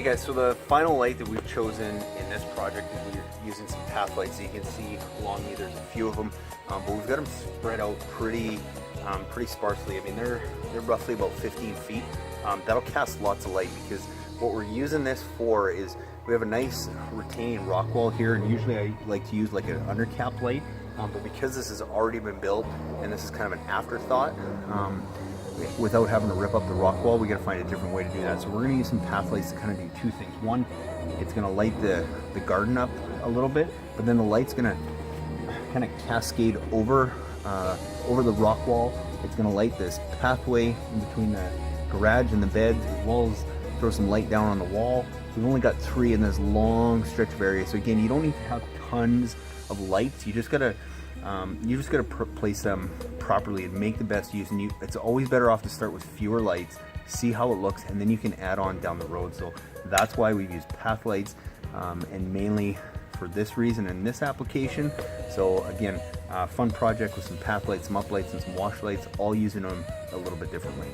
Hey guys, so the final light that we've chosen in this project is we're using some path lights. So you can see along me there's a few of them, but we've got them spread out pretty sparsely. I mean, they're roughly about 15 feet. That'll cast lots of light because what we're using this for is we have a nice retaining rock wall here, and usually I like to use like an undercap light, but because this has already been built and this is kind of an afterthought, without having to rip up the rock wall, we got to find a different way to do that. So we're going to use some path lights to kind of do two things. One, it's going to light the garden up a little bit, but then the light's going to kind of cascade over the rock wall. It's going to light this pathway in between the garage and the bed, as well as throw some light down on the wall. We've only got 3 in this long stretch of area. So again, you don't need to have tons of lights. You just got to place them properly and make the best use. And it's always better off to start with fewer lights, see how it looks, and then you can add on down the road. So that's why we've used path lights, and mainly for this reason in this application. So again, fun project with some path lights, some up lights, and some wash lights, all using them a little bit differently.